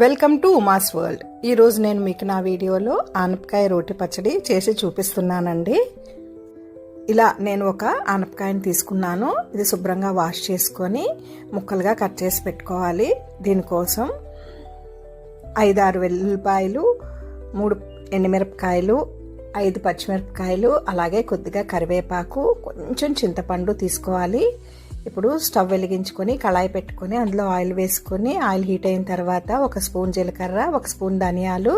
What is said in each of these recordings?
Welcome to Uma's world. ఈరోజు నేను మీకు నా వీడియోలో ఆనపకాయ రోటి పచ్చడి చేసి చూపిస్తున్నానండి. ఇలా నేను ఒక ఆనపకాయని తీసుకున్నాను. ఇది శుభ్రంగా వాష్ చేసుకొని ముక్కలుగా కట్ చేసి పెట్టుకోవాలి. దీనికోసం 5-6 వెల్లుల్లిపాయలు, 3 ఎండుమిరపకాయలు, 5 పచ్చిమిరపకాయలు, అలాగే కొద్దిగా కరివేపాకు, కొంచెం చింతపండు తీసుకోవాలి. ఇప్పుడు స్టవ్ వెలిగించుకొని కళాయి పెట్టుకొని అందులో ఆయిల్ వేసుకొని ఆయిల్ హీట్ అయిన తర్వాత 1 స్పూన్ జీలకర్ర, 1 స్పూన్ ధనియాలు,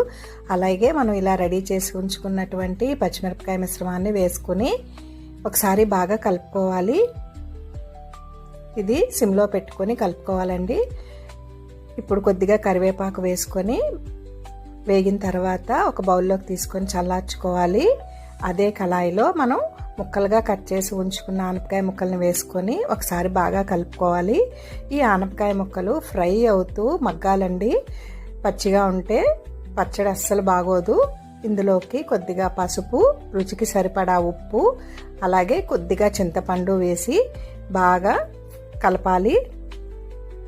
అలాగే మనం ఇలా రెడీ చేసి ఉంచుకున్నటువంటి పచ్చిమిరపకాయ మిశ్రమాన్ని వేసుకొని ఒకసారి బాగా కలుపుకోవాలి. ఇది సిమ్లో పెట్టుకొని కలుపుకోవాలండి. ఇప్పుడు కొద్దిగా కరివేపాకు వేసుకొని వేగిన తర్వాత ఒక బౌల్లోకి తీసుకొని చల్లార్చుకోవాలి. అదే కళాయిలో మనం ముక్కలుగా కట్ చేసి ఉంచుకున్న ఆనపకాయ ముక్కల్ని వేసుకొని ఒకసారి బాగా కలుపుకోవాలి. ఈ ఆనపకాయ ముక్కలు ఫ్రై అవుతూ మగ్గాలండి. పచ్చిగా ఉంటే పచ్చడి అస్సలు బాగోదు. ఇందులోకి కొద్దిగా పసుపు, రుచికి సరిపడా ఉప్పు, అలాగే కొద్దిగా చింతపండు వేసి బాగా కలపాలి.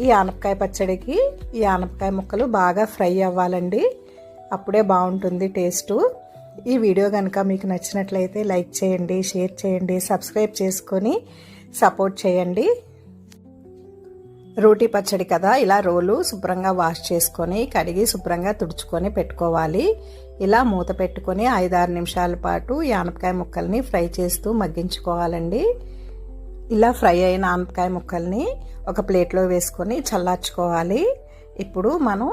ఈ ఆనపకాయ పచ్చడికి ఈ ఆనపకాయ ముక్కలు బాగా ఫ్రై అవ్వాలండి. అప్పుడే బాగుంటుంది టేస్టు. ఈ వీడియో కనుక మీకు నచ్చినట్లయితే లైక్ చేయండి, షేర్ చేయండి, సబ్స్క్రైబ్ చేసుకొని సపోర్ట్ చేయండి. రోటీ పచ్చడి కదా, ఇలా రోలు శుభ్రంగా వాష్ చేసుకొని కడిగి శుభ్రంగా తుడుచుకొని పెట్టుకోవాలి. ఇలా మూత పెట్టుకొని 5-6 నిమిషాల పాటు ఈ ఆనపకాయ ముక్కల్ని ఫ్రై చేస్తూ మగ్గించుకోవాలండి. ఇలా ఫ్రై అయిన ఆనపకాయ ముక్కల్ని ఒక ప్లేట్లో వేసుకొని చల్లార్చుకోవాలి. ఇప్పుడు మనం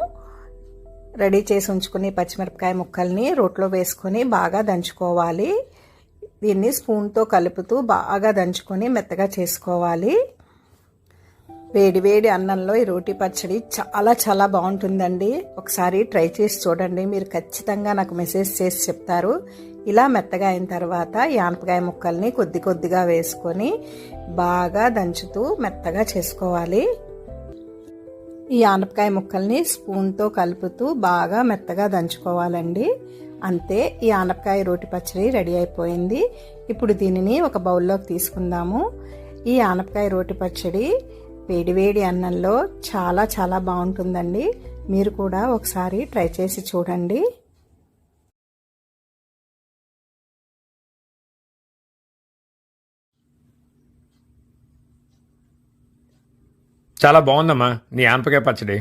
రెడీ చేసి ఉంచుకుని పచ్చిమిరపకాయ ముక్కల్ని రోట్లో వేసుకొని బాగా దంచుకోవాలి. దీన్ని స్పూన్తో కలుపుతూ బాగా దంచుకొని మెత్తగా చేసుకోవాలి. వేడి వేడి అన్నంలో ఈ రోటీ పచ్చడి చాలా చాలా బాగుంటుందండి. ఒకసారి ట్రై చేసి చూడండి. మీరు ఖచ్చితంగా నాకు మెసేజ్ చేసి చెప్తారు. ఇలా మెత్తగా అయిన తర్వాత ఈ ఆనపకాయ ముక్కల్ని కొద్ది కొద్దిగా వేసుకొని బాగా దంచుతూ మెత్తగా చేసుకోవాలి. ఈ ఆనపకాయ ముక్కల్ని స్పూన్తో కలుపుతూ బాగా మెత్తగా దంచుకోవాలండి. అంతే, ఈ ఆనపకాయ రోటి పచ్చడి రెడీ అయిపోయింది. ఇప్పుడు దీనిని ఒక బౌల్లోకి తీసుకుందాము. ఈ ఆనపకాయ రోటి పచ్చడి వేడివేడి అన్నంలో చాలా చాలా బాగుంటుందండి. మీరు కూడా ఒకసారి ట్రై చేసి చూడండి. చాలా బాగుందమ్మా నీ ఆనపకాయ పచ్చడి.